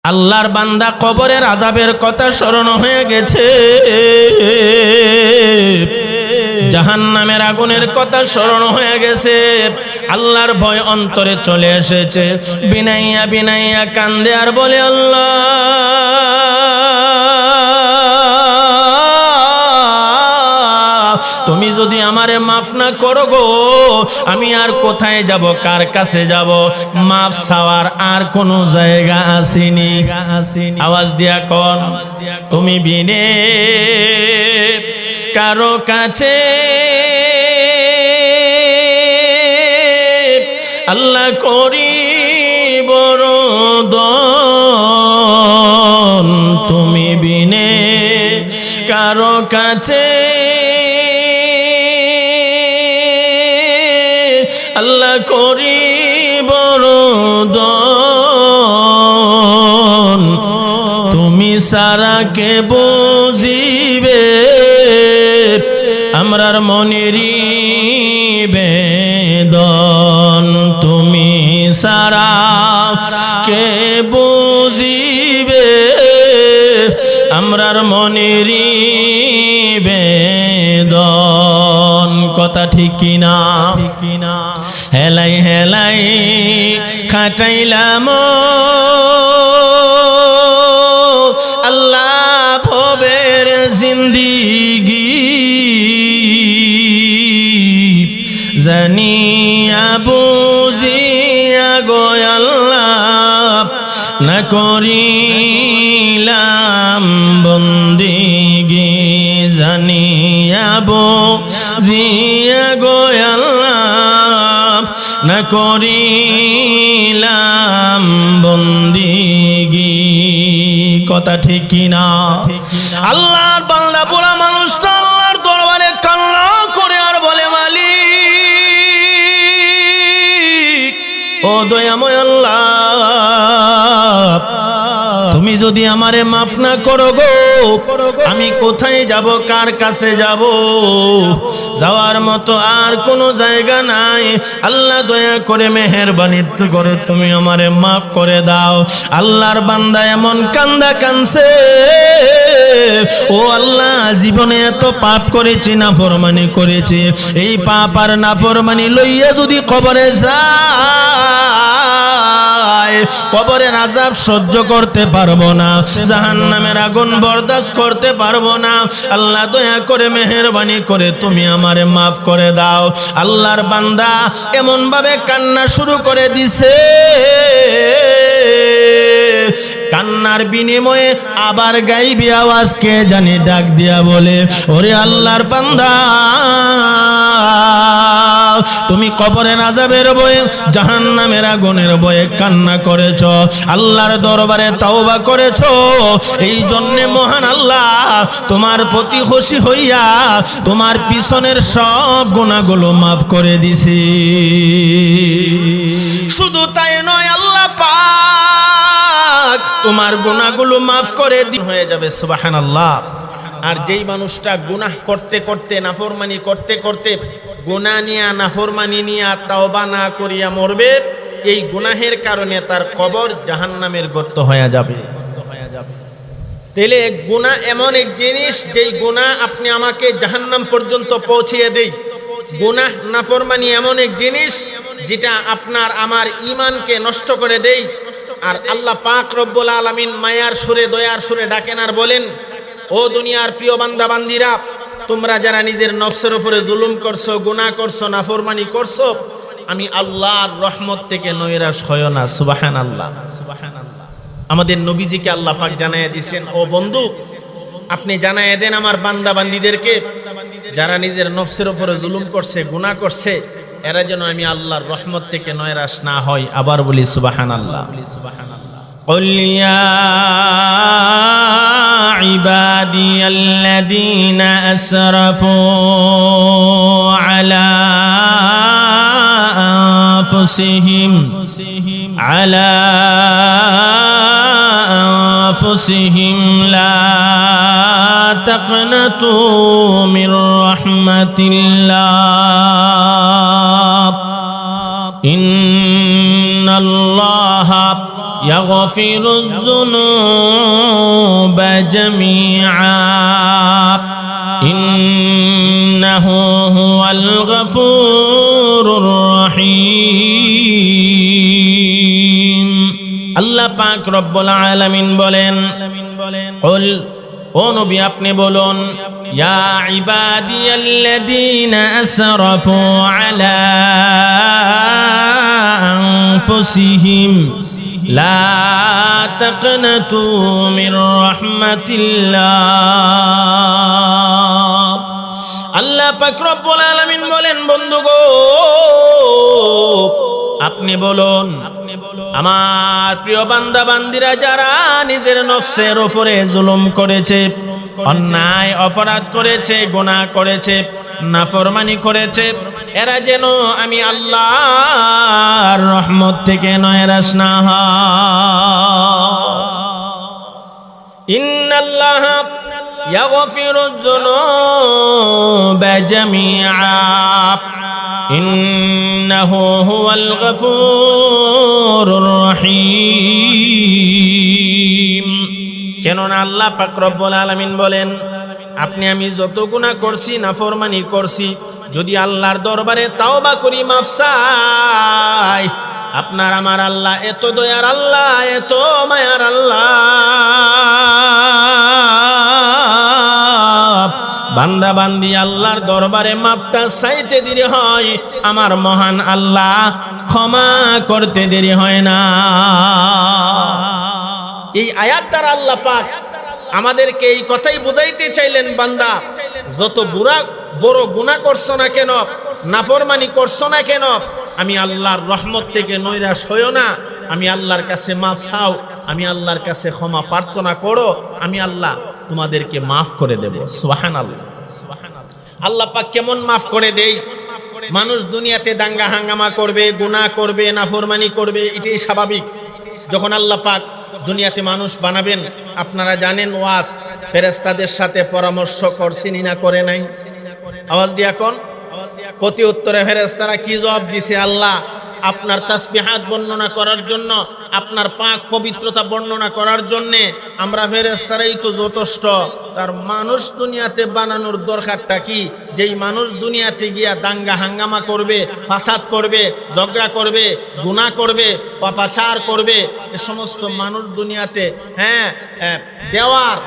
আল্লাহর বান্দা কবরের আযাবের কথা স্মরণ হয়ে গেছে, জাহান্নামের আগুনের কথা স্মরণ হয়ে গেছে, আল্লাহর ভয় অন্তরে চলে এসেছে। বিনাইয়া বিনাইয়া কান্দে আর বলে, আল্লাহ তুমি যদি আমারে মাফ না করো গো, আমি আর কোথায় যাব, কার কাছে যাব? মাফ চাওয়ার আর কোনো জায়গা আসেনি। আওয়াজ দিয়া কোন, তুমি বিনে কারো কাছে আল্লাহ করি বরদন, তুমি বিনে কারো কাছে আল্লাহ করি বরদন, তুমি সারা কে বুঝিবে আমরার মনেরই বেদন, তুমি সারা কে বুঝিবে আমরার মনেরই বেদন। কথা ঠিক কিনা? হেলাই হেলাই খাটাইলাম আল্লাহ ভবের জিন্দিগি, জানিয়া বুঝিয়া গো আল্লাহ না করিলাম বন্দিগি, জানিয়া বুঝিয়া গো আল্লাহ না করিলাম বন্দিগি। কথা ঠিক কিনা? আল্লাহর বান্দা পুরা মানুষটা আল্লাহর দরবারে কান্না করে আর বলে, মালিক ও দয়াময় আল্লাহ, তুমি যদি আমারে মাফ না করো গো, আমি কোথায় যাব, কার কাছে যাব? যাওয়ার মতো আর কোনো জায়গা নাই। আল্লাহ দয়া করে মেহেরবানি করে তুমি আমারে মাফ করে দাও। আল্লাহর বান্দা এমন কান্দা কানছে, ও আল্লাহ জীবনে এত পাপ করেছি, নাফরমানি করেছি, এই পাপ আর নাফরমানি লইয়া যদি কবরে যায়, কবরের আযাব সহ্য করতে পারবো না, জাহান্নামের আগুন বরদাস্ত করতে পারবো না। আল্লাহ দয়া করে মেহেরবানি করে তুমি আমারে মাফ করে দাও। আল্লাহর বান্দা এমন ভাবে কান্না শুরু করে দিছে, কান্নার বিনিময়ে আবার গাইবি আওয়াজ কে জানি ডাক দিয়া বলে, ওরে আল্লাহর বান্দা, তুমি কবরের আযাবের ভয়ে, জাহান্নামের আগুনের ভয়ে কান্না করেছো, আল্লাহর দরবারে তওবা করেছো, এই জন্যে মহান আল্লাহ তোমার প্রতি খুশি হইয়া তোমার পিছনের সব গুনাহগুলো মাফ করে দিছি। শুধু তাই নয়, আল্লাহ পাক তোমার গুনাহগুলো মাফ করে হয়ে যাবে। সুবহানাল্লাহ। আর যেই মানুষটা গুনাহ করতে করতে, নাফরমানি করতে করতে, গুনাহ নিয়া নাফরমানি নিয়া তওবা না করিয়া মরবে, এই গুনাহের কারণে তার কবর জাহান্নামের গর্ত হয়ে যাবে। তাহলে গুনাহ এমন এক জিনিস, যেই গুনাহ আপনি আমাকে জাহান্নাম পর্যন্ত পৌঁছিয়ে দেয়। গুনাহ নাফরমানি এমন এক জিনিস যেটা আপনার আমার ঈমানকে নষ্ট করে দেয়। আর আল্লাহ পাক রব্বুল আলামিন মায়ার সুরে, দয়ার সুরে ডাকেন আর বলেন, ও দুনিয়ার প্রিয় বান্দা বান্দিরা, তোমরা যারা নিজের নফসের উপরে জুলুম করছো, গুনাহ করছো, নাফরমানি করছো, আমি আল্লাহর রহমত থেকে নৈরাশ হয়ো না। সুবহানাল্লাহ, সুবহানাল্লাহ। আমাদের নবীজিকে আল্লাহ পাক জানাইয়া দিয়েছেন, ও বন্ধু আপনি জানাইয়া দেন আমার বান্দা বান্দীদেরকে, যারা নিজের নফসের উপরে জুলুম করছে, গুনাহ করছে, এরা যেন আমি আল্লাহর রহমত থেকে নৈরাশ না হয়। আবার বলি সুবহানাল্লাহ। قل يا عبادي الذين أسرفوا على أنفسهم لا تقنطوا من رحمة الله إن الله ইয়াগফিরুয যুনুবা জামিআ ইন্নাহু হুয়াল গফুরুর রহিম। আল্লাহ পাক রব্বুল আলামিন বলেন, কুল, ও নবী আপনি বলুন, ইয়া ইবাদিয়াল্লাযীনা আসরাফু আলা আনফুসিহিম লা তাকনাতু মির রাহমাতিল্লাহ। আল্লাহ পাক রব্বুল আলামিন বলেন, বন্ধুগো আপনি বলুন, আমার প্রিয় বান্দা বান্দিরা যারা নিজের নফসের উপরে জুলুম করেছে, অন্যায় অপরাধ করেছে, গুনাহ করেছে, নাফরমানি করেছে, এরা যেন আমি আল্লাহর রহমত থেকে নয়রাশ না হয়। ইন্নাল্লাহা ইয়াগফিরুয যুনুবা জামিআ ইন্নাহু হুয়াল গফুরুর রহিম। কেননা আল্লাহ পাক রব্বুল আলামিন বলেন, আপনি আমি যত গুনাহ করছি, নাফরমানি করছি, যদি আল্লাহর দরবারে তাওবা করি, মাফ চাই, আপনার আমার আল্লাহ এত দয়ার আল্লাহ, এত মায়ার আল্লাহ, বান্দা বান্দি আল্লাহর দরবারে মাপটা চাইতে দেরি হয়, আমার মহান আল্লাহ ক্ষমা করতে দেরি হয় না। এই আয়াত দ্বারা আল্লাহ পাক আমাদেরকে এই কথাই বুঝাইতে চাইলেন, বান্দা যত বড় গুনাহ করছো না কেন, নাফরমানি করছো না কেন, আমি আল্লাহর রহমত থেকে নৈরাশ হইও না, আমি আল্লাহর কাছে মাফ চাও, আমি আল্লাহর কাছে ক্ষমা প্রার্থনা করো, আমি আল্লাহ তোমাদেরকে মাফ করে দেব। সুবহানাল্লাহ। আল্লাহ পাক কেমন মাফ করে দেই? মানুষ দুনিয়াতে দাঙ্গা হাঙ্গামা করবে, গুনাহ করবে, নাফরমানি করবে, এটাই স্বাভাবিক। যখন আল্লাহ পাক দুনিয়াতে মানুষ বানাবেন, আপনারা জানেন ওয়াজ ফেরেশতাদের সাথে পরামর্শ করছেন না করে নাই? আওয়াজ দিয়া কোন প্রতি উত্তরে ফেরেশতারা কি জবাব দিছে? আল্লাহ আপনার তাসবিহাত বর্ণনা করার জন্য, আপনার পাক পবিত্রতা বর্ণনা করার জন্য আমরা ফেরেশতারাই তো যথেষ্ট। তার মানুষ দুনিয়াতে বানানোর দরকারটা কি? যেই মানুষ দুনিয়াতে গিয়া দাঙ্গা হাঙ্গামা করবে, ফাসাদ করবে, ঝগড়া করবে, গুনাহ করবে, পাপাচার করবে, এ সমস্ত মানুষ দুনিয়াতে দেওয়ার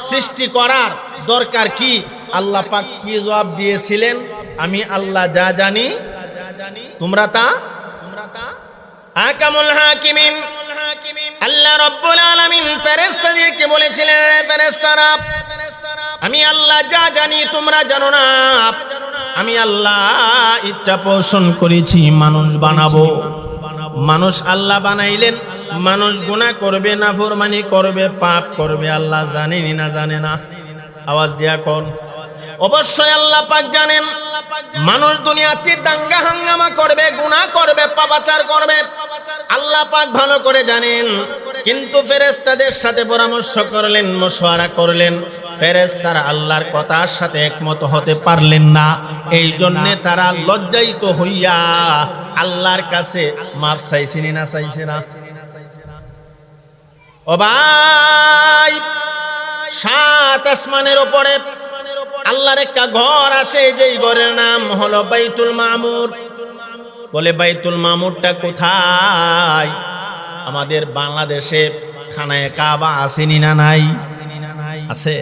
সৃষ্টি করার দরকার কি? আল্লাহ পাক কি জবাব দিয়েছিলেন? আমি আল্লাহ যা জানি তোমরা তা আহকামুল হাকিমিন। আল্লাহ রাব্বুল আলামিন ফেরেশতাদেরকে বলেছিলেন, ফেরেশতারা আমি আল্লাহ যা জানি তোমরা জানো না। আমি আল্লাহ ইচ্ছা পোষণ করেছি মানুষ বানাবো। মানুষ আল্লাহ বানাইলেন, মানুষ গুনাহ করবে, নাফরমানি করবে, পাপ করবে, আল্লাহ জানেনি না জানে না? আওয়াজ দিয়া কোন? অবশ্যই আল্লাহ পাক জানেন। মানুষ দুনিয়াতে দাঙ্গা হাঙ্গামা করবে, গুনাহ করবে, পাপাচার করবে, আল্লাহ পাক ভালো করে জানেন। কিন্তু ফেরেশতাদের সাথে পরামর্শ করলেন, মশওয়ারা করলেন, ফেরেশতারা আল্লাহর কথার সাথে একমত হতে পারলেন না। এই জন্য তারা লজ্জায়িত হইয়া আল্লাহর কাছে মাফ চাইছেন না চাইছে না? ও ভাই, সাত আসমানের উপরে আল্লাহর একটা ঘর আছে, যেই ঘরের নাম হলো বাইতুল মামুর। বলে বাইতুল মামুরটা কোথায়? আমাদের বাংলাদেশে খানায়ে কাবা আসেনি না নাই? আছে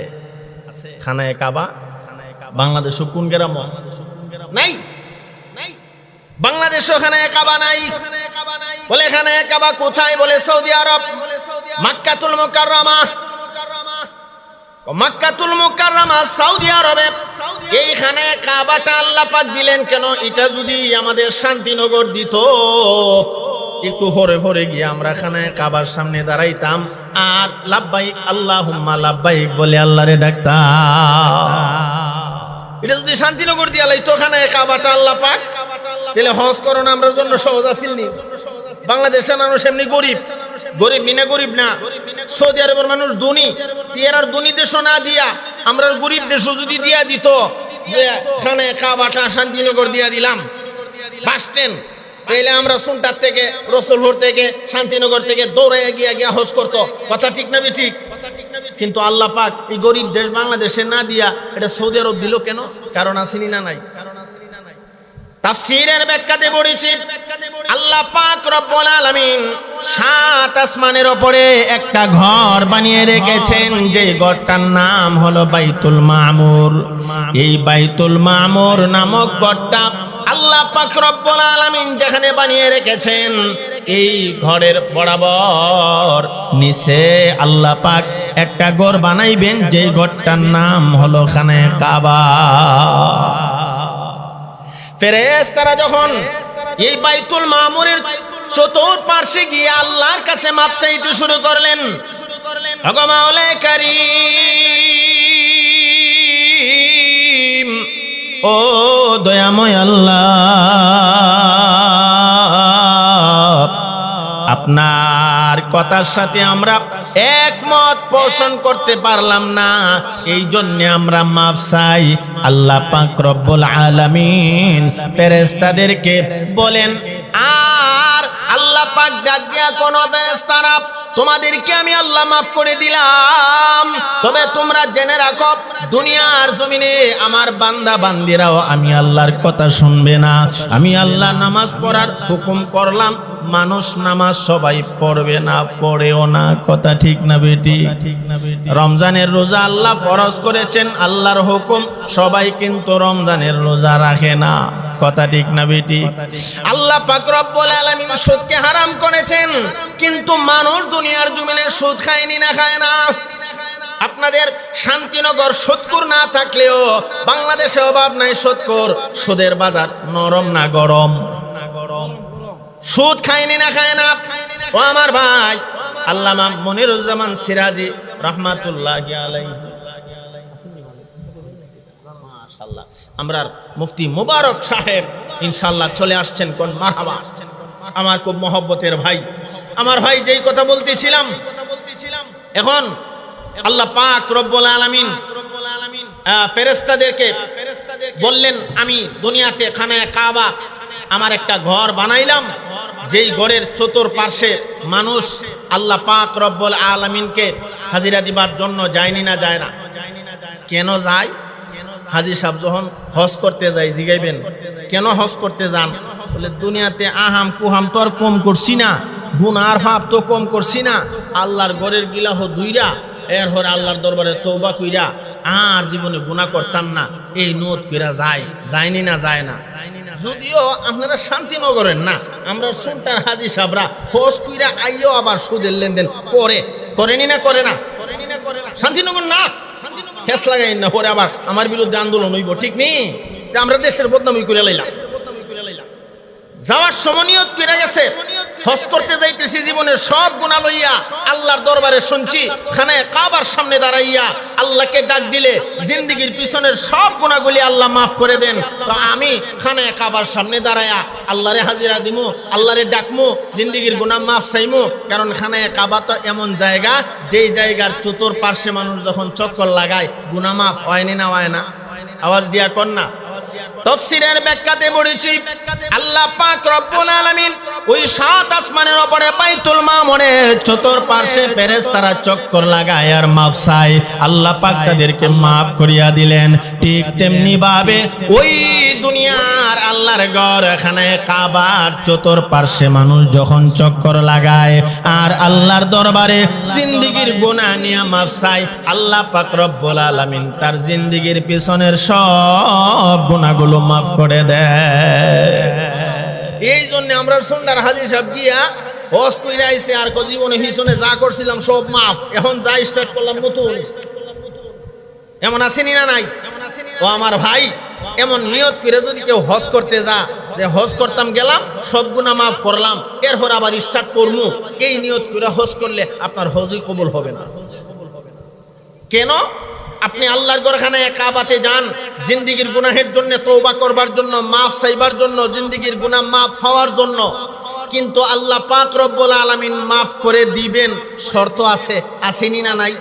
খানায়ে কাবা। বাংলাদেশে কোন গ্রাম নাই? বাংলাদেশে খানায়ে কাবা নাই। বলে খানায়ে কাবা কোথায়? বলে সৌদি আরব, মক্কাতুল মুকাররমা। মক্কাতুল মুকাররমা সৌদি আরবে। এইখানে কাবাটা আল্লাহ পাক দিলেন কেন? এটা যদি আমাদের শান্তিনগর দিত, একটু হরে হরে গিয়ে আমরা খানায়ে কাবার সামনে দাঁড়াইতাম আর লাব্বাইক আল্লাহুম্মা লাব্বাইক বলে আল্লাহরে ডাকতাম। এটা যদি শান্তিনগর দিয়া লাইতো খানায়ে কাবাটা আল্লাহ পাক, তাহলে হজ করোনা আমরা জন্য সহজ আছিল নি? বাংলাদেশের মানুষ এমনি গরিব, গরিব নি না? গরিব না। সৌদি আরবের মানুষ ধনী, আর ধনী দেশ না দিয়া আমরা গরিব দেশ যদি দিয়া দিত, যে খানায়ে কাবাটা শান্তিনগর দিয়া দিলাম, বাস স্ট্যান্ড পেলে আমরা সুনটার থেকে, রসুলপুর থেকে, শান্তিনগর থেকে দৌড়ে গিয়া হজ করতো। কথা ঠিক না ঠিক? কিন্তু আল্লাহ পাক এই গরিব দেশ বাংলাদেশে না দিয়া এটা সৌদি আরব দিল কেন? কারণ আসেনি না নাই? তাফসীরের ব্যাখ্যাতে পড়েছি, আল্লাহ পাক রব্বুল আলামিন 7 আসমানের উপরে একটা ঘর বানিয়ে রেখেছেন, যে ঘরটার নাম হলো বাইতুল মামুর। এই বাইতুল মামুর নামক ঘরটা আল্লাহ পাক রব্বুল আলামিন যেখানে বানিয়ে রেখেছেন, এই ঘরের বরাবর নিচে আল্লাহ পাক একটা ঘর বানাইবেন, যেই ঘরটার নাম হলো খানে কাবা। ফেরেশতারা যখন এই বাইতুল মামুরের চতুর্পার্শ্বে গিয়ে আল্লাহর কাছে মাপ চাইতে শুরু করলেন, ওগো মাওলা কারীম, ও দয়াময় আল্লাহ, আপনার কথার সাথে আমরা একমত পোষণ করতে পারলাম না, এই জন্য আমরা মাফ চাই। আল্লাহ পাক রব্বুল আলামিন ফেরেশতাদেরকে বলেন, আর আল্লাহ পাক ডাক দিয়া কোন ফেরেশতারা, তোমাদেরকে আমি আল্লাহ মাফ করে দিলাম, তবে তোমরা জেনে রাখো দুনিয়ার জমিনে আমার বান্দা বান্দিরাও আমি আল্লাহর কথা শুনবে না। আমি আল্লাহ নামাজ পড়ার হুকুম করলাম, মানুষ নামাজ সবাই পড়বে না, পড়েও না। কথা ঠিক না বেটি? রমজানের রোজা আল্লাহ ফরজ করেছেন, আল্লাহর হুকুম, সবাই কিন্তু রমজানের রোজা রাখে না। কথা ঠিক না বেটি? আল্লাহ পাক রব্বুল আলামিন সুদকে হারাম করেছেন, কিন্তু মানুষ দুনিয়ার জমিনে সুদ খায়নি না, খায় না। আপনাদের শান্তিনগর সুদখোর না থাকলেও বাংলাদেশে অভাব নাই সুদখোর। সুদের বাজার নরম না গরম? সুদ খায়নি না, খায় না? ও আমার ভাই, আল্লামা মনিরুজ্জামান সিরাজি রাহমাতুল্লাহি আলাইহি, মাশাআল্লাহ, আমরার মুফতি মুবারক সাহেব ইনশাআল্লাহ চলে আসছেন। কোন মারহাবা, আমার খুব মহব্বতের ভাই। আমার ভাই, যেই কথা বলতেছিলাম, এখন আল্লাহ পাক রব্বুল আলামিন ফেরেশতাদেরকে বললেন, আমি দুনিয়াতে খানায়ে কাবা আমার একটা ঘর বানাইলাম, যেই ঘরের চতুর্পার্শ্বে মানুষ আল্লাহ পাক রব্বুল আলামিনকে হাজিরা দিবার জন্য যায়নি না, যায় না। কেন যায়? হাজী সাহেব যখন হজ করতে যায়, জিগাইবেন কেন হজ করতে যান? বলে দুনিয়াতে আহাম কুহাম তো আর কম করছি না, গুনার পাপ তো কম করছি না, আল্লাহর ঘরের গিলাহ দুইরা, এর হরে আল্লাহর দরবারে তওবা কইরা আর জীবনে গুনাহ করতাম না, এই নিয়ত কইরা যায়। যায়নি না, যায় না? যদিও আপনারা শান্তিনগরের না, আমরা সুলতান হাজী সাহেবরা হজ কইরা আইও আবার সুদের লেনদেন করেনি না, করে না? শান্তিনগর না, হেস লাগাই না, পরে আবার আমার বিরুদ্ধে আন্দোলন হইব, ঠিক নেই? আমরা দেশের বদনামি করে লাইলাম। যাওয়ার সময় নিয়ত কইরা গেছে, হজ করতে যাইতেছি, জীবনের সব গুনাহ লইয়া আল্লাহর দরবারে শুনছি, খানায়ে কাবার সামনে দাঁড়াইয়া আল্লাহকে ডাক দিলে জিন্দেগীর পিছনের সব গুনাহগুলি আল্লাহ মাফ করে দেন। তো আমি খানায়ে কাবার সামনে দাঁড়াইয়া আল্লাহরে হাজিরা দিমু, আল্লাহরে ডাকমু, জিন্দেগীর গুনাহ মাফ চাইমু। কারণ খানায়ে কাবা তো এমন জায়গা, যেই জায়গার চতুর্পার্শ্বে মানুষ যখন চক্কর লাগায় গুনাহ মাফ হয়নি না, হয় না? আওয়াজ দিয়া কর না। তাফসীরের ব্যাখ্যাতে পড়েছি, আল্লাহ পাক রব্বুল আলামিন ওই 7 আসমানের উপরে বাইতুল মামুরের চতুর্পার্শ্বে ফেরেশতারা চক্কর লাগায় আর মাফ চায়, আল্লাহ পাক তাদেরকে মাফ করিয়া দিলেন। ঠিক তেমনি ভাবে ওই দুনিয়ার আল্লাহর ঘর খানায়ে কাবার চতুর্পার্শ্বে মানুষ যখন চক্কর লাগায় আর আল্লাহর দরবারে জিন্দেগীর গুনাহ নিয়ে মাফ চায়, আল্লাহ পাক রব্বুল আলামিন তার জিন্দেগীর পিছনের সব গুনাহগুলো মাফ করে দেয়। এই জন্য আমরা সুন্দর হাজী সাহেব গিয়া হজ কইরা আইছে, আর জীবনে পিছনে যা করছিলাম সব মাফ, এখন যা স্টার্ট করলাম নতুন। এমন আসেনি না নাই? ও আমার ভাই, এমন নিয়ত করে যদি কেউ হজ করতে যা, যে হজ করতাম গেলাম সব গুনাহ মাফ করলাম, এরপর আবার স্টার্ট করমু, এই নিয়ত করে হজ করলে আপনার হজই কবুল হবে না। কেন? আপনি আল্লাহর ঘরখানায় কাবাতে যান জিন্দেগীর গুনাহের জন্য, তওবা করবার জন্য, মাফ চাইবার জন্য, জিন্দেগীর গুনাহ মাফ পাওয়ার জন্য, কিন্তু আল্লাহ পাক রব্বুল আলামিন মাফ করে দিবেন, শর্ত আছে, আসেনি না নাই?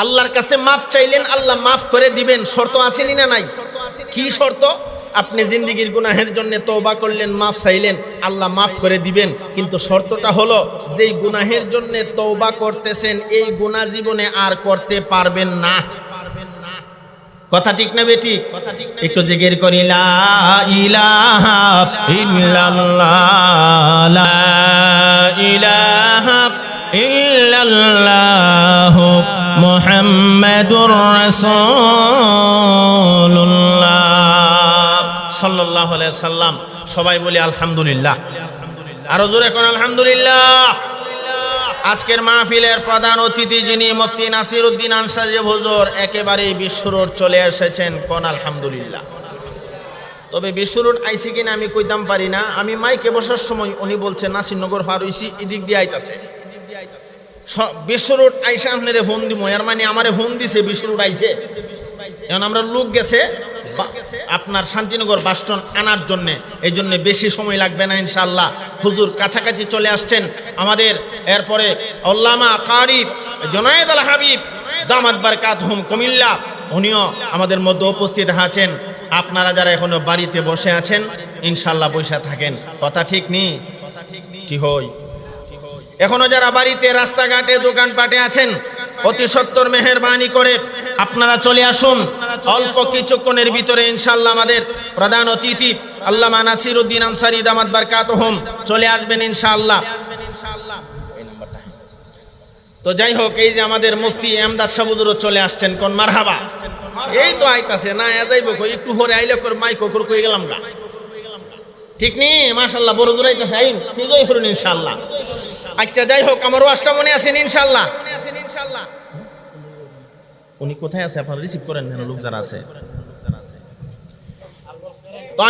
আল্লাহর কাছে মাফ চাইলেন, আল্লাহ মাফ করে দিবেন, শর্ত আসেনি না নাই? কি শর্ত? আপনি জিন্দেগির গুনাহের জন্য তওবা করলেন, মাফ চাইলেন, আল্লাহ মাফ করে দিবেন। কিন্তু শর্তটা হলো যেই গুনাহের জন্য তওবা করতেছেন এই গুনাহ জীবনে আর করতে পারবেন না। কথা ঠিক না বেটি? একটু জিকির করি, লা ইলাহা ইল্লাল্লাহ, লা ইলাহা ইল্লাল্লাহ মুহাম্মাদুর রাসূলুল্লাহ সাল্লাল্লাহু আলাইহি সাল্লাম। সবাই বলি আলহামদুলিল্লাহ। আরো জোরে কোন আলহামদুলিল্লাহ। আজকের মাহফিলের প্রধান অতিথি যিনি মুফতি নাসিরউদ্দিন আনসারী হুজুর একেবারে বিশ্ব রোড চলে এসেছেন, কোন আলহামদুলিল্লাহ। তবে বিশ্ব রোড আইসি কিনা আমি কইতাম পারি না। আমি মাইকে বসার সময় উনি বলছেন নাসিরনগর পার হইছি, এদিক দিয়ে আইতাছে। বিশ্ব রোড আইসা আপনারে ফোন দিব, এর মানে আমারে ফোন দিছে বিশ্ব রোড আইছে। এখন আমরা লোক গেছে আপনার শান্তিনগর বাসস্ট্যান্ড আনার জন্য, এই জন্য বেশি সময় লাগবে না ইনশাআল্লাহ। হুজুর কাছাকাছি চলে আসছেন আমাদের। এরপরে আল্লামা কারি জুনায়েদ আল হাবিব দামাত বারকাতুহুম কুমিল্লা, উনিও আমাদের মধ্যে উপস্থিত আছেন। আপনারা যারা এখনো বাড়িতে বসে আছেন ইনশাআল্লাহ বসে থাকেন। কথা ঠিক নেই? ঠিক হই। এখনো যারা বাড়িতে, রাস্তাঘাটে, দোকানপাটে আছেন অতি সত্বর মেহেরবানি করে আপনারা চলে আসুন। অল্প কিছুক্ষণের ভিতরে ইনশাআল্লাহ আমাদের প্রধান অতিথি আল্লামা নাসিরউদ্দিন আনসারী দামাত বারকাতুহুম চলে আসবেন ইনশাআল্লাহ। তো যাই হোক, এই যে আমাদের মুফতি এমদাদ সাহুজুরও চলে আসছেন, কোন মারহাবা। এই তো আইতাছে না, যাইব কই একটু পরে আইলে কর মাইক কর কই গেলাম গা। ঠিক নেই? মাশাআল্লাহ বড় দূর আইতাছে, আইন ঠিক হই করুন ইনশাআল্লাহ। আচ্ছা যাই হোক, আমার ওয়াজটা মনে আছেন ইনশাআল্লাহ। উনি কোথায় আছে আপনারা রিসিভ করেন না, লোক যারা আছে। তো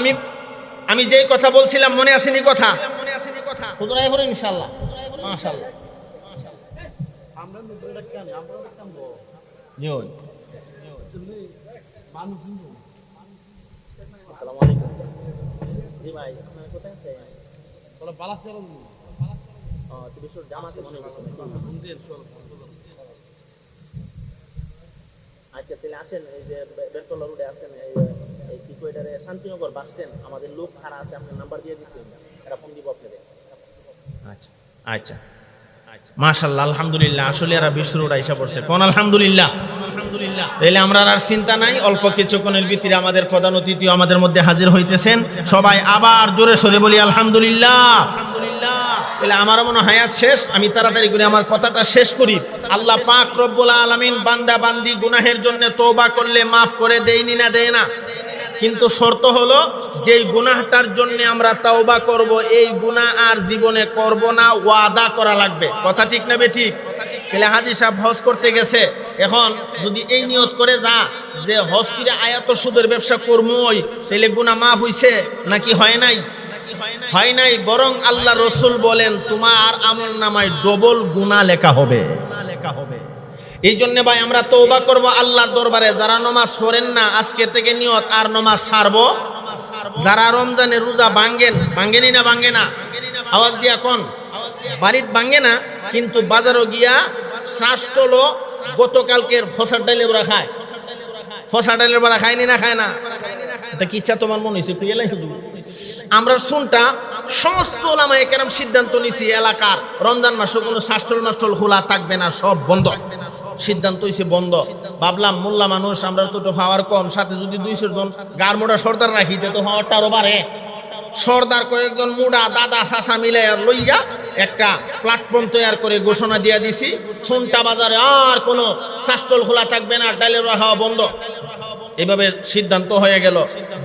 আমি যেই কথা বলছিলাম মনে আসেনি কথা? হুজুর আই করুন ইনশাআল্লাহ। মাশাআল্লাহ। আমরা নতুন একটা আমরা কাম গো জি ওই মানুষ শুনবো। আসসালামু আলাইকুম জি ভাই, আপনারা কোথায় আছেন? বলা বালাসের বিশ্বর জামাতে মনে হচ্ছে নাকি? আচ্ছা তাহলে আসেন, এই যে বেরতলা রোডে আসেন, এই কি কইটারে শান্তিনগর বাস স্ট্যান্ড আমাদের লোক খাড়া আছে, আপনার নাম্বার দিয়ে দিছি, এরা ফোন দিব আপনাদের। আচ্ছা আচ্ছা মাশাআল্লাহ আলহামদুলিল্লাহ। আসলে এরা বিশ্ব রোড আইসা পড়ছে, কোন আলহামদুলিল্লাহ। তাহলে আমরা আর চিন্তা নাই, অল্প কিছুক্ষণের ভিতরে আমাদের প্রধান অতিথি আমাদের মধ্যে হাজির হইতেছেন। সবাই আবার জোরে সরে বলি আলহামদুলিল্লাহ। তাহলে আমার মনে হয় হায়াত শেষ, আমি তাড়াতাড়ি করে আমার কথাটা শেষ করি। আল্লাহ পাক রব্বুল আলামিন বান্দা বান্দি গুনাহের জন্য তওবা করলে মাফ করে দেয়নি না, দেয় না। কিন্তু শর্ত হলো যেই গুনাহটার জন্য আমরা তওবা করব এই গুনাহ আর জীবনে করব না, ওয়াদা করা লাগবে। কথা ঠিক না বেঠিক? তাহলে হাজী সাহেব হজ করতে গেছে, এখন যদি এই নিয়ত করে যা যে হজ করে আয়াত সুদের ব্যবসা করবই, তাহলে গুনাহ মাফ হইছে নাকি হয় নাই? হয় নাই। বরং আল্লাহ রসুল বলেন তোমার আমল নামায় ডবল গুনাহ লেখা হবে। এই জন্য ভাই আমরা তওবা করব আল্লাহর দরবারে। যারা নামাজ পড়েন না আজকে থেকে নিয়ত আর নামাজ ছাড়বো। যারা রমজানের রোজা ভাঙ্গেনি না ভাঙ্গে না, আওয়াজ দিয়া কোন বাড়িত ভাঙ্গে না, কিন্তু বাজারও গিয়া শ্বাসটলো গতকালকের ফসার ডালের বড়া খায়। ফসা ডালের বড়া খায়নি না খায় না? এটা কি ইচ্ছা তোমার মনে হয়েছে? আমরা শুনটা সমস্ত ওলামায়ে কেরাম সিদ্ধান্ত নিছি এলাকার রমজান মাসে কোনো শাস্টল মাস্টল খোলা থাকবে না, সব বন্ধ। সিদ্ধান্ত হয়েছে বন্ধ। ভাবলাম মোল্লা মানুষ, আমরা তো পাওয়ার কম, সাথে যদি 200 জন গার মোটা সর্দার রাখি তো পাওয়ারটা আরো বাড়ে। সর্দার কয়েকজন মুডা দাদা চাচা মিলে লইয়া একটা প্ল্যাটফর্ম তৈরি করে ঘোষণা দিয়ে দিছি, শুনটা বাজারে আর কোনো শাস্টল খোলা থাকবে না, ডালের খাওয়া বন্ধ। এভাবে সিদ্ধান্ত হয়ে গেল।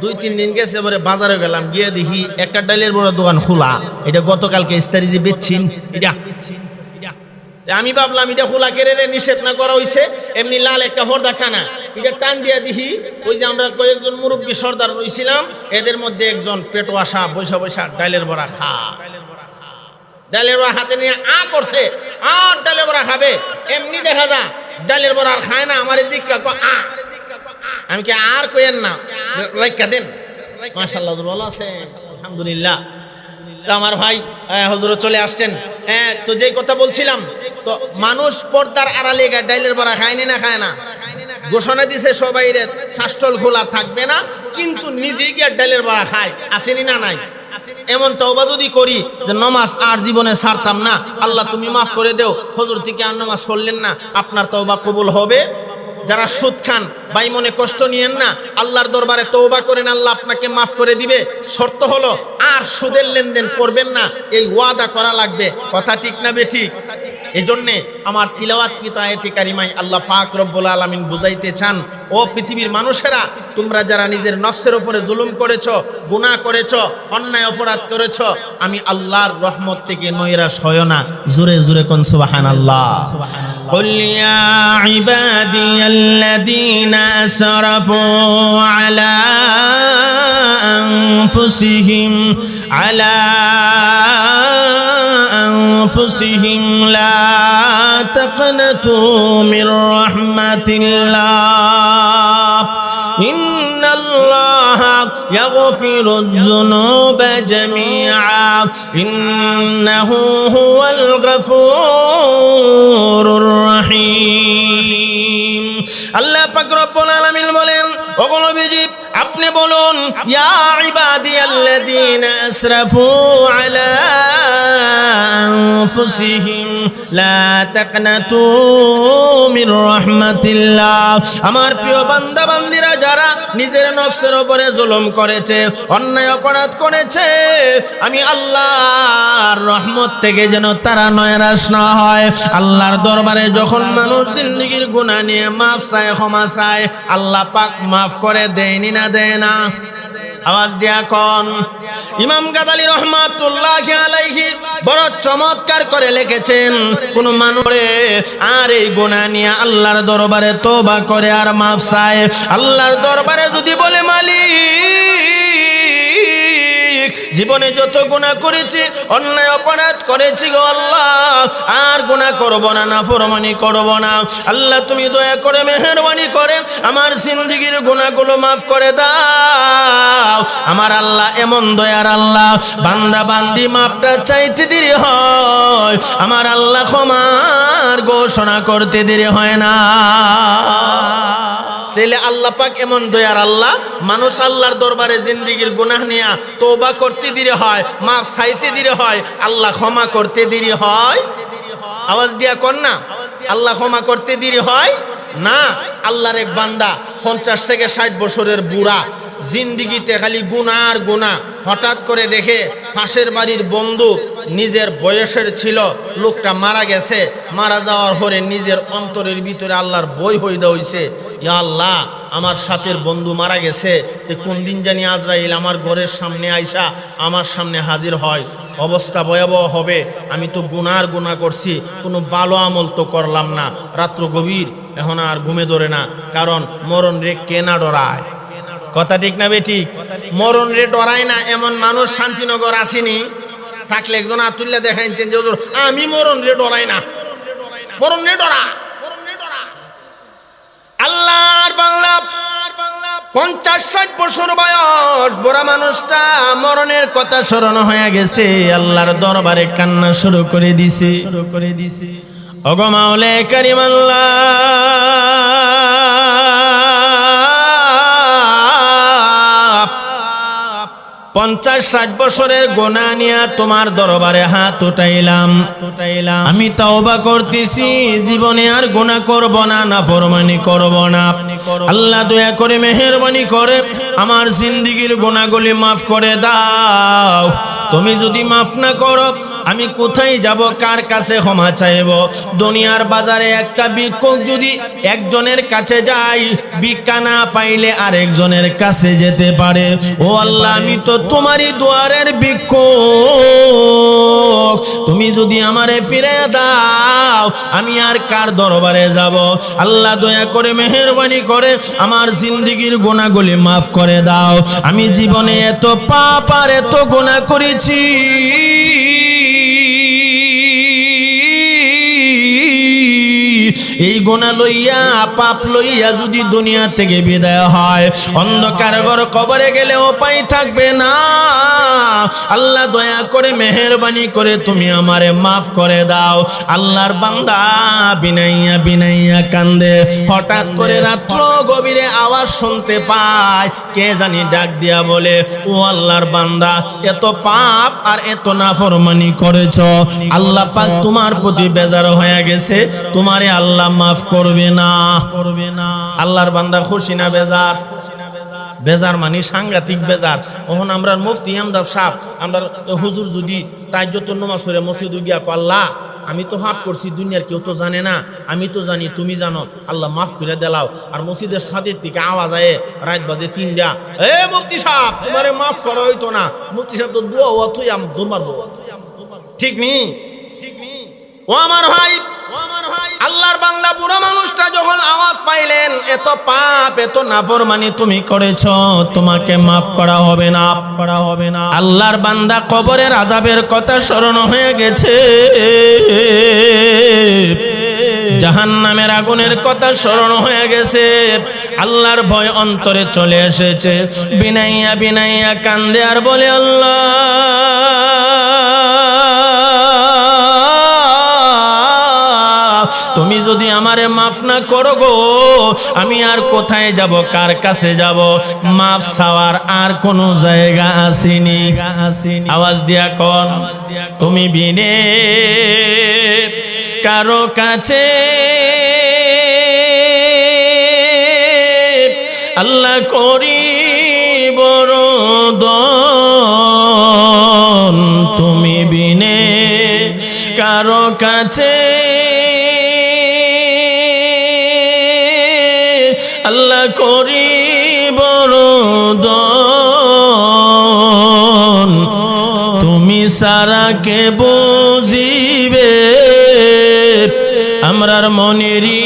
2-3 দিন গেছে, এবারে বাজারে গেলাম, গিয়ে দেখি একটা ডালের বড় দোকান খোলা। এটা গতকালকে ইস্তারিজি বেচছিন। এটা আমি ভাবলাম এটা খোলা কেড়ে নিষেধ না করা হয়েছে, এমনি লাল একটা পর্দা টানা, এটা টান দিয়ে দেখি ওই যে আমরা কয়েকজন মুরব্বী সর্দার রয়েছিলাম, এদের মধ্যে একজন পেটো আসা বৈশা বৈশা ডালের বড়া খা, ডালের বড়া হাতে নিয়ে করছে, আর ডালের বড়া খাবে। এমনি দেখা যা ডালের বড়া আর খায় না, আমার দিক আমি কি আর কইেন না, লাইকা দেন। মাশাআল্লাহ ভালো আছে আলহামদুলিল্লাহ। আমার ভাই হুজুর চলে আসছেন। তো যেই কথা বলছিলাম, তো মানুষ পর্দার আড়ালে ডাইলের বড়া খায়নি না খায় না, ঘোষণা দিছে সবাই শাস্টল খোলা থাকবে না, কিন্তু নিজে গিয়ে ডালের বড়া খায়, আসেনি না নাই? এমন তওবা যদি করি যে নামাজ আর জীবনে ছাড়তাম না, আল্লাহ তুমি মাফ করে দেও, ফজর থেকে আর নামাজ পড়লেন না, আপনার তওবা কবুল হবে? যারা সুদ খান ভাই মনে কষ্ট নিয়েন না, আল্লাহর দরবারে তওবা করেন, আল্লাহ আপনাকে মাফ করে দিবে। শর্ত হলো আর সুদের লেনদেন করবেন না, এই ওয়াদা করা লাগবে। কথা ঠিক না বেঠিক? এই জন্যে আমার তিলাওয়াতকৃত আয়াতে কারিমায় আল্লাহ পাক রব্বুল আলামিন বুঝাইতে চান, ও পৃথিবীর মানুষেরা, তোমরা যারা নিজের নফসের উপরে জুলুম করেছো, গুনাহ করেছো, অন্যায় অপরাধ করেছো, আমি আল্লাহর রহমত থেকে নৈরাশ হয় না। জোরে জোরে কোন সুবহানাল্লাহ। কুল ইয়া ইবাদিয়াল্লাযীনা আসরাফু আলা আনফুসিহিম লা তাকনাতু মির রাহমাতিল্লাহ ইন্নাল্লাহা ইয়াগফিরুয যুনুবা জামিআ ইন্নাহু হুয়াল গফুরুর রহিম। আল্লাহ পাক রব্বুল আলামিন বলেন, ও নবীজি আপনি বলুন, ইয়া ইবাদিয়াল্লাযীনা আসরাফু আলা আনফুসিহিম লা তাকনাতু মির রাহমাতিল্লাহ। আমার প্রিয় বান্দা বান্দীরা যারা নিজের নফসের উপরে জুলুম করেছে, অন্যায় অপরাধ করেছে, আমি আল্লাহর রহমত থেকে যেন তারা নয়রাশ না হয়। আল্লাহর দরবারে যখন মানুষ জিন্দেগীর গুনাহ নিয়ে মাফ চায়, ক্ষমা চায়, আল্লাহ পাক মাফ করে দেয়নি না দেয় না? আওয়াজ দিয়া কোন। ইমাম গাদালি রহমাতুল্লাহি আলাইহি বড় চমৎকার করে লিখেছেন, কোন মানুষে আর এই গুনাহ নিয়ে আল্লাহর দরবারে তওবা করে আর মাফ চায়, আল্লাহর দরবারে যদি বলে, মালিক জীবনে যত গুনাহ করেছি, অন্যায় অপরাধ করেছি গো আল্লাহ, আর গুনাহ করব না, নাফরমানি করব না, আল্লাহ তুমি দয়া করে মেহেরবানি করে আমার জিন্দেগীর গুনাহগুলো মাফ করে দাও। আমার আল্লাহ এমন দয়ার আল্লাহ, বান্দা বান্দি মাপটা চাইতে দেরি হয়, আমার আল্লাহ ক্ষমার ঘোষণা করতে দেরি হয় না। তাইলে আল্লাহ পাক এমন দয়ার আল্লাহ, মানুষ আল্লাহর দরবারে জিন্দেগীর গুনাহ নিয়ে তওবা করতে দেরি হয়, মাফ চাইতে দেরি হয়, আল্লাহ ক্ষমা করতে দেরি হয়? আওয়াজ দিয়া কোন না, আল্লাহ ক্ষমা করতে দেরি হয় না। আল্লাহর এক বান্দা 50 থেকে 60 বছরের বুড়া, জিন্দেগিতে খালি গুনাহ আর গুনাহ, হঠাৎ করে দেখে পাশের বাড়ির বন্ধু নিজের বয়সের ছিল, লোকটা মারা গেছে, মারা যাওয়ার পরে নিজের অন্তরের ভিতরে আল্লাহর ভয় হইতে হইছে, ইয়া আল্লাহ আমার সাথের বন্ধু মারা গেছে, তো কোন দিন জানি আজরাইল আমার ঘরের সামনে আইসা আমার সামনে হাজির হয়, অবস্থা ভয়াবহ হবে, আমি তো গুনাহ করছি, কোনো ভালো আমল তো করলাম না, রাত্র গভীর, এখন আর ঘুমে ধরে না, কারণ মরণ রে কে না ডরায়? কথা ঠিক না বেঠিক? মরণ রে ডরায় না এমন মানুষ শান্তিনগর আসেনি? থাকলে একজন আতুল্লা দেখাইছেন যে আমি মরণ রে ডরাই না, মরণ রে ডরা। আল্লাহর বাংলা 50-60 বছর বয়স বুড়া মানুষটা মরণের কথা স্মরণ হয়ে গেছে, আল্লাহর দরবারে কান্না শুরু করে দিছে। ওগো মাওলা কারীম আল্লাহ, 50-60 বছরের গুনাহ নিয়ে তোমার দরবারে হাত উঠাইলাম, আমি তওবা করতেছি, জীবনে আর গুনাহ করব না, নাফরমানি করব না। আল্লাহ দয়া করে মেহেরবানি করে আমার জিন্দেগীর গুনাহগুলি মাফ করে দাও। তুমি যদি মাফ না করো, আমি কোথায় যাব, কার কাছে ক্ষমা চাইব? দুনিয়ার বাজারে একটা ভিক্ষুক যদি একজনের কাছে যায়, ভিক্ষা না পাইলে আরেকজনের কাছে যেতে পারে। ও আল্লাহ, আমি তো তোমারই দুয়ারের ভিক্ষুক, তুমি যদি আমারে ফিরে দাও, আমি আর কার দরবারে যাব? আল্লাহ দয়া করে মেহেরবানি করে আমার জিন্দেগীর গুনাহগুলি মাফ করে দাও। আমি জীবনে এত পাপ আর এত গুনাহ করেছি, এই গুনাহ লইয়া পাপ লইয়া যদি দুনিয়া থেকে বিদায় হয়, অন্ধকার ঘর কবরে গেলে উপায় থাকবে না। আল্লাহ দয়া করে মেহেরবানি করে তুমি আমারে মাফ করে দাও। আল্লাহর বান্দা বিনাইয়া বিনাইয়া কান্দে। হঠাৎ করে রাত্র গভীরে আওয়াজ শুনতে পায়, কে জানি ডাক দিয়া বলে, ও আল্লাহর বান্দা, এত পাপ আর এত নাফরমানি করেছ, আল্লাহ পাক তোমার প্রতি বেজার হয়ে গেছে, তোমারে আল্লাহ মাফ করবে না। আল্লাহর বান্দা খুশি না বেজার? বেজার মানে সাংঘাতিক বেজার। ওহন আমরা মুফতি আমদাব সাহেব, আমরা হুজুর যদি তাজ্জুদ নামাজ পড়ে মসজিদে গিয়া আল্লাহ আমি তো হাফ করছি, দুনিয়ার কেউ তো জানে না, আমি তো জানি, তুমি জানো, আল্লাহ মাফ করে দেলাও। আর মসজিদের ছাদের থেকে আওয়াজ আয়ে রাত বাজে 3টা, এ মুফতি সাহেব তোমারে মাফ করা হইতো না। মুফতি সাহেব তো দোয়া হওয়া তুই দৌড় মারবো, ঠিক নি? ও আমার ভাই, আল্লাহর বান্দা বুড়া মানুষটা যখন আওয়াজ পাইলেন, এত পাপ এত নাফরমানি তুমি করেছ, তোমাকে মাফ করা হবে না, করা হবে না। আল্লাহর বান্দা কবরের আযাবের কথা স্মরণ হয়ে গেছে, জাহান্নামের আগুনের কথা স্মরণ হয়ে গেছে, আল্লাহর ভয় অন্তরে চলে এসেছে। বিনাইয়া বিনাইয়া কান্দে আর বলে, আল্লাহ তুমি যদি আমারে মাফ না করো গো, আমি আর কোথায় যাব, কার কাছে যাব? মাফ চাওয়ার আর কোনো জায়গা আসেনি। আওয়াজ দিয়া কোন, তুমি বিনে কারো কাছে আল্লাহ করি বড় দন, তুমি বিনে কারো কাছে আল্লাহ করি বড় দন, তুমি সারা কে বুঝিবে আমরার মনেরই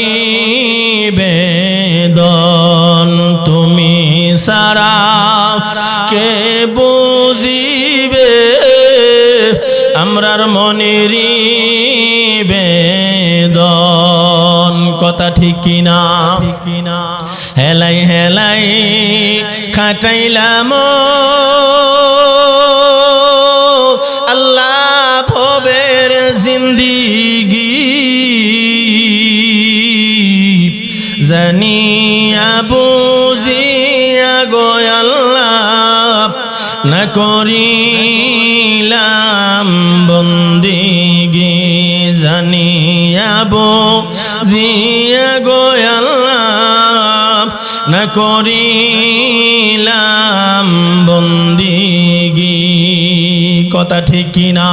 বেদন, তুমি সারা কে বুঝিবে আমরার মনেরই বেদন। কথা ঠিক কিনা? হেলাই হেলাই খাটাইলাম আল্লাহ ভবের জিন্দিগি, জানিয়া বুঝিয়া গো আল্লাহ না করিলাম বন্দিগি, জানিয়া বুঝিয়া গো আল্লাহ না করিলাম বন্দিগি। কথা ঠিক কিনা?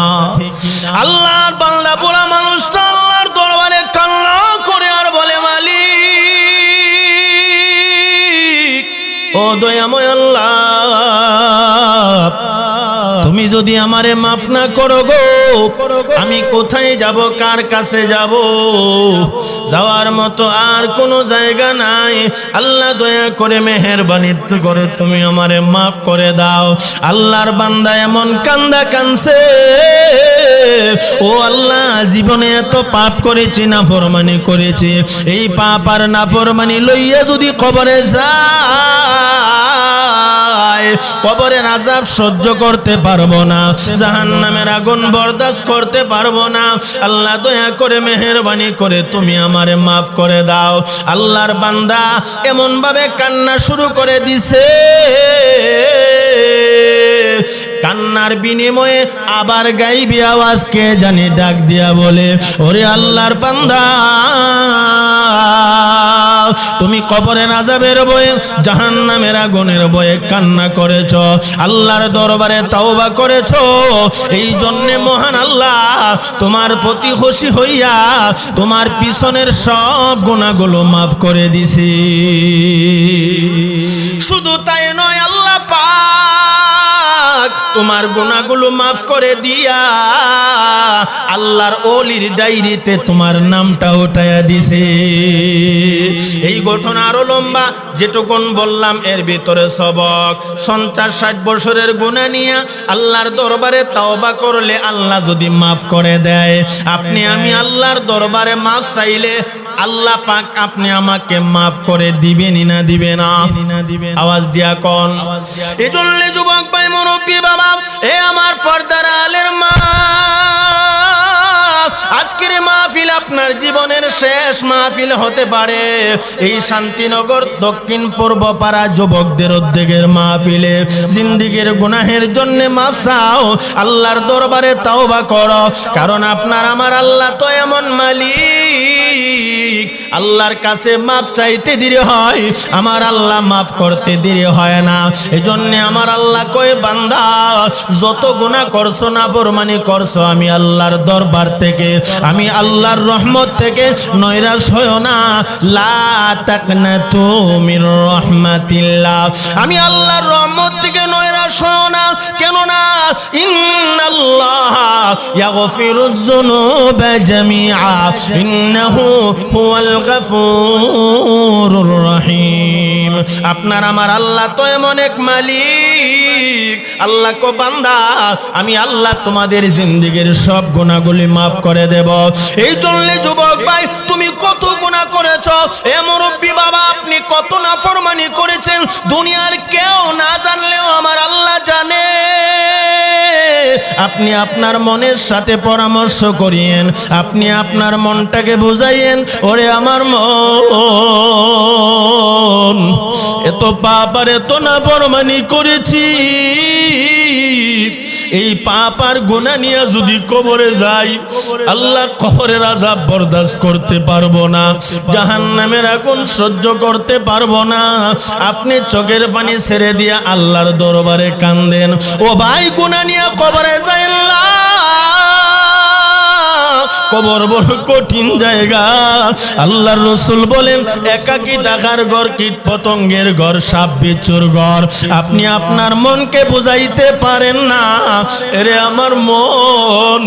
আল্লাহর বান্দা বুড়া মানুষটা আল্লাহর দরবারে কান্না করে আর বলে, মালিক ও দয়াময় আল্লাহ, তুমি যদি আমারে মাফ না করো গো, আমি কোথায় যাব, কার কাছে যাব? যাওয়ার মতো আর কোনো জায়গা নাই। আল্লাহ দয়া করে মেহেরবানি করে তুমি আমারে মাফ করে দাও। আল্লাহর বান্দা এমন কান্দা কানছে, ও আল্লাহ জীবনে এত পাপ করেছি, নাফরমানি করেছি, এই পাপ আর নাফরমানি লইয়া যদি কবরে যায়, কবরের আযাব সহ্য করতে পারবো না, জাহান্নামের আগুন বরদাস্ত করতে পারবো না। আল্লাহ দয়া করে মেহেরবানি করে তুমি আমারে মাফ করে দাও। আল্লাহর বান্দা এমন ভাবে কান্না শুরু করে দিছে, কান্নার বিনিময়ে আবার গাইবি আওয়াজ কে জানি ডাক দিয়া বলে, ওরে আল্লাহর বান্দা, তুমি কবরের আযাবের ভয়ে, জাহান্নামের আগুনের ভয়ে কান্না করেছ, আল্লাহর দরবারে তওবা করেছ, এই জন্যে মহান আল্লাহ তোমার প্রতি খুশি হইয়া তোমার পিছনের সব গুনাহগুলো মাফ করে দিছি। শুধু তাই নয়, আল্লাহ পাক তোমার গুনাহগুলো মাফ করে দিয়া আল্লাহর ওলির ডায়েরিতে তোমার নামটা উঠায়া দিছে। এই ঘটনা আরো লম্বা, যেটুকুন বললাম এর ভিতরে সবক। 50-60 বছরের গুনাহ নিয়ে আল্লাহর দরবারে তওবা করলে আল্লাহ যদি মাফ করে দেয়, আপনি আমি আল্লাহর দরবারে মাফ চাইলে আল্লাহ পাক আপনি আমাকে মাফ করে দিবেন না দিবে না? আওয়াজ দিয়া কোন। এজন্য যুবক ভাই, মুরব্বি বাবা, এ আমার পর্দার আলের মা, আজকের মাহফিল আপনার জীবনের শেষ মাহফিল হতে পারে। এই শান্তিনগর দক্ষিণ পূর্ব পাড়া যুবকদের উদ্যোগের মাহফিলে জিন্দেগীর গুনাহের জন্য মাফ চাও, আল্লাহর দরবারে তওবা করো। কারণ আপনার আমার আল্লাহ তো এমন মালিক, আল্লাহর কাছে মাফ চাইতে দেরি হয়, আমার আল্লাহ মাফ করতে দেরি হয় না। এজন্য আমার আল্লাহ কয়, বান্দা যত গুনাহ করছো, নাফরমানি করছো, আমি আল্লাহর দরবার থেকে, আমি আল্লাহর রহমত থেকে নৈরাশ হয়ো না। লা তাকনাতু মির রাহমাতিল্লাহ, আমি আল্লাহর রহমত থেকে নৈরাশ হয়ো না। কেন না? ইন্নাল্লাহ ইয়াগফিরুয যুনুবা জামিআ ইন্নাহু হুয়াল গফুরুর রহিম। আপনার আমার আল্লাহ তো এমন এক মালিক, আল্লাহ কো বান্দা আমি আল্লাহ তোমাদের জিন্দেগীর সব গুনাহগুলি মাফ করে দেব। এই জন্য যুবক ভাই, তুমি কত গুনাহ করেছো, এ মুরব্বি বাবা আপনি কত নাফরমানি করেছেন, দুনিয়ার কেউ না জানলেও আমার আল্লাহ জানে। আপনি আপনার মনের সাথে পরামর্শ করিয়েন, আপনি আপনার মনটাকে বুঝাইয়েন, ওরে আমার মন, এত পাপ আর এত নাফরমানি করেছি, এই পাপ আর গুনাহ নিয়ে যদি কবরে যাই, আল্লাহ কবরের আযাব বরদাস্ত করতে পারবো না, জাহান্নামের আগুন সহ্য করতে পারবো না। আপনি চোখের পানি ছেড়ে দিয়া আল্লাহর দরবারে কান্দেন, ও ভাই গুনাহ নিয়ে কবরে যাইন না। কবর বড় কঠিন জায়গা। আল্লাহর রাসূল বলেন, একাকী থাকার ঘর, কীট পতঙ্গের ঘর, সাপ বিচ্ছুর ঘর। আপনি আপনার মনকে বুঝাইতে পারেন না, এরে আমার মন,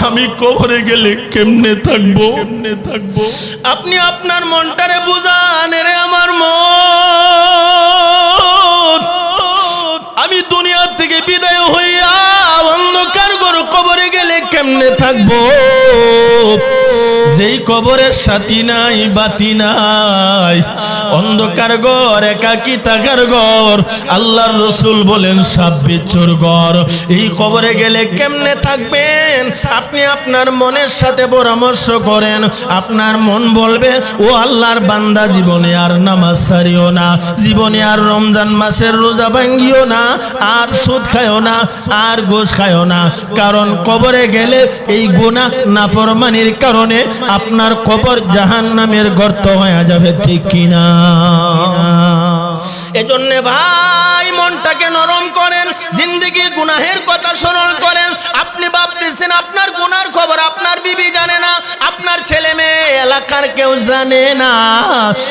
আমি কবরে গেলে কেমনে থাকবো? আপনি আপনার মনটারে বুঝান, এরে আমার মন, আমি দুনিয়া থেকে বিদায় হইয়া অন্ধকার ঘর কবরে গেলে কেমনে থাকবো? যেই কবরের সাথী নাই, বাতি নাই, অন্ধকার ঘর, একাকী থাকার ঘর, আল্লাহর রাসূল বলেন সাপ বিচ্ছুর ঘর। এই কবরে গেলে কেমনে থাকবেন? আপনি আপনার মনের সাথে পরামর্শ করেন, আপনার মন বলবে, ও আল্লাহর বান্দা, জীবনে আর নামাজ ছাড়িও না, জীবনে আর রমজান মাসের রোজা ভাঙ্গিও না, আর সুদ খায়ও না, আর ঘুষ খায়ও না। কারণ কবরে গেলে এই গুনাহ নাফরমানির কারণে আপনার কবর জাহান্নামের গর্ত হয়ে যাবে, ঠিক কিনা? এজন্য ভাই মনটাকে নরম করেন, জিন্দেগীর গুনাহের কথা স্মরণ করেন। আপনি ভাবতেছেন আপনার গুনার খবর আপনার বিবি জানে না, আপনার ছেলে মেয়ে, এলাকার কেউ জানে না,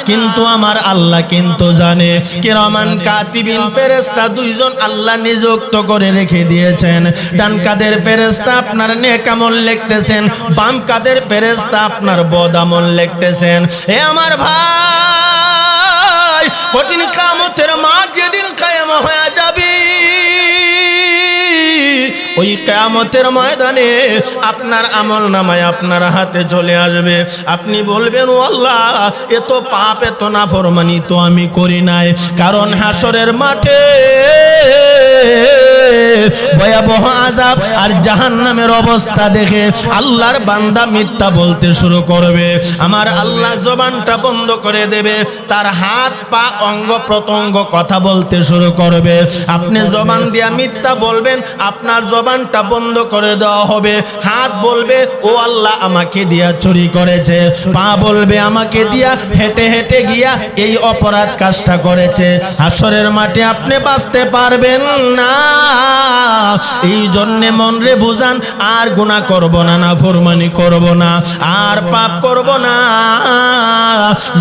কিন্তু আমার আল্লাহ কিন্তু জানে। কিরামান কাতিবিন ফেরেশতা দুইজন আল্লাহ নিযুক্ত করে রেখে দিয়েছেন। ডান কাদের ফেরেশতা আপনার নেক আমল লিখতেছেন, বাম কাদের ফেরেশতা আপনার বদ আমল লিখতেছেন। হে আমার ভাই, কঠিন কিয়ামতের মাঠ যেদিন কায়েম হয়ে যাবে, ওই কিয়ামতের ময়দানে আপনার আমল নামায় আপনার হাতে চলে আসবে। আপনি বলবেন, ও আল্লাহ, এত পাপ এত নাফরমানি তো আমি করি নাই। কারণ হাসরের মাঠে ভয়াবহ আযাব আর জাহান্নামের অবস্থা দেখে আল্লাহর বান্দা মিথ্যা বলতে শুরু করবে। আমার আল্লাহ জবানটা বন্ধ করে দেবে, তার হাত পা অঙ্গ প্রত্যঙ্গ কথা বলতে শুরু করবে। আপনি জবান দিয়া মিথ্যা বলবেন, আপনার জবানটা বন্ধ করে দেওয়া হবে। হাত বলবে, ও আল্লাহ আমাকে দিয়া চুরি করেছে, পা বলবে আমাকে দিয়া হেঁটে হেঁটে গিয়া এই অপরাধ কাজটা করেছে। হাসরের মাঠে আপনি বাঁচতে পারবেন না। এই জন্যে মন রে বুঝান, আর গুনাহ করব না, নাফরমানি করব না, আর পাপ করব না।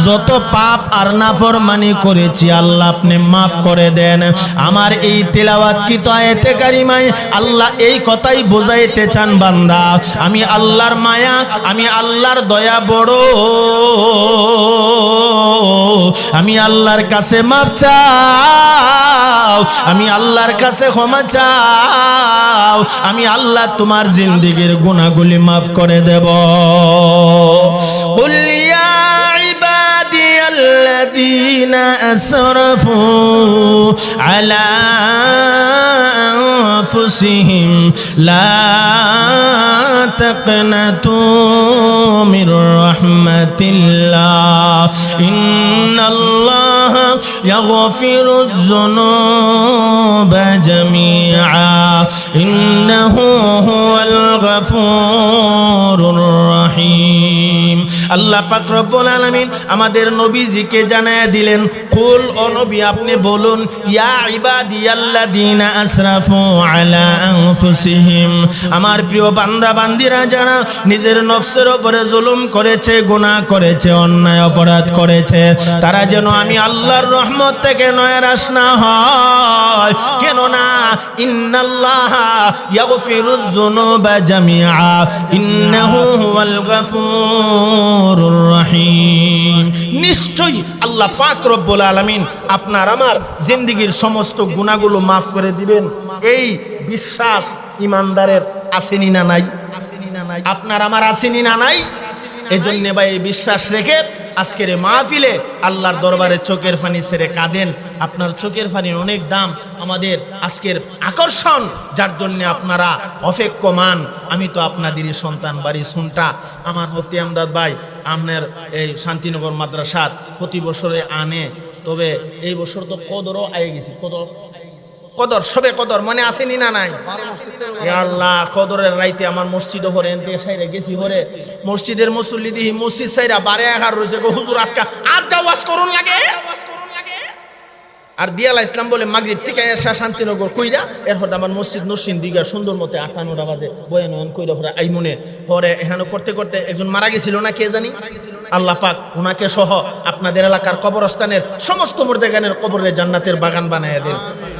যত পাপ আর নাফরমানি করেছি আল্লাহ আপনি মাফ করে দেন। আমার এই তিলাওয়াত কি তো আয়াতে কারিমায় আল্লাহ এই কথাই বোঝাইতে চান, বান্দা আমি আল্লাহর মায়া, আমি আল্লাহর দয়া বড়, আমি আল্লাহর কাছে মাফ চাও, আমি আল্লাহর কাছে ক্ষমা চাও, আমি আল্লাহ তোমার জিন্দেগীর গুনাহগুলি মাফ করে দেব। কুল ইয়া ইবাদিয়াল্লাযীনা আসরাফু আলা আনফুসিহিম লা তাকনাতু মির রাহমাতিল্লাহ ইন্নাল্লাহা ইয়াগফিরুয যুনুবা জামিআ ইন্নাহু হুয়াল গফুরুর রহিম। আল্লাহ পাক রব্বুল আলামিন আমাদের নবীজিকে জানায় দিলেন, কুল ও নবী আপনি বলুন, ইয়া ইবাদিয়াল্লাযীনা আসরাফু আলা আনফুসিহিম, আমার প্রিয় বান্দা বান্দিরা যারা নিজের নফসের উপরে জুলুম করেছে, গুনাহ করেছে, অন্যায় অপরাধ করেছে, তারা যেন আমি আল্লাহর রহমত থেকে নয়রাশ না হয়। কেননা ইন্নাল্লাহা ইয়াগফিরুয যুনুবা জামিআ ইন্নাহু হুয়াল গফুরুর রহিম। নিশ্চয়ই আল্লাহ পাক রব্বুল আলামিন আপনার আমার জিন্দেগীর সমস্ত গুনাহগুলো মাফ করে দিবেন। এই বিশ্বাস ইমানদারের আসেনি না নাই? আপনার আমার আসেনি না নাই? এজন্য ভাই এই বিশ্বাস রেখে আজকের মাহফিলে আল্লাহর দরবারে চোখের পানি ছেড়ে কাঁদেন। আপনার চোখের পানির অনেক দাম, আমাদের আজকের আকর্ষণ, যার জন্য আপনারা অপেক্ষমান। আমি তো আপনাদেরই সন্তান, বাড়ি শুনটা। আমার মুফতি আমদাদ ভাই আপনার এই শান্তিনগর মাদ্রাসাত প্রতি বছরে আনে, তবে এই বছর তো কদরও আয়ে গেছি। কদর সবে কদর মনে আসেনি না নাই? আল্লাহ কদরের রাইতে আমার মসজিদও ভরে এনতে সাইরে গেছি, ভরে মসজিদের মুসল্লি দিহি মসজিদ সাইরা বারে একার রয়েছে, গো হুজুর আজকে আর যা ওয়াজ করুন লাগে। আর দিয়ালা ইসলাম বলে মাগরিব থেকে এসা শান্তিনগর কইরা এরপর আমার মসজিদ নরসিন দিঘা সুন্দর মতে 8-9টা বাজে বয়ান কইরা পরে আই মনে পরে এখানে করতে করতে একজন মারা গেছিল না, কে জানি? আল্লাহ পাক ওনাকে সহ আপনাদের এলাকার কবরস্থানের সমস্ত মুর্দেগানের কবরে জান্নাতের বাগান বানায় দেন।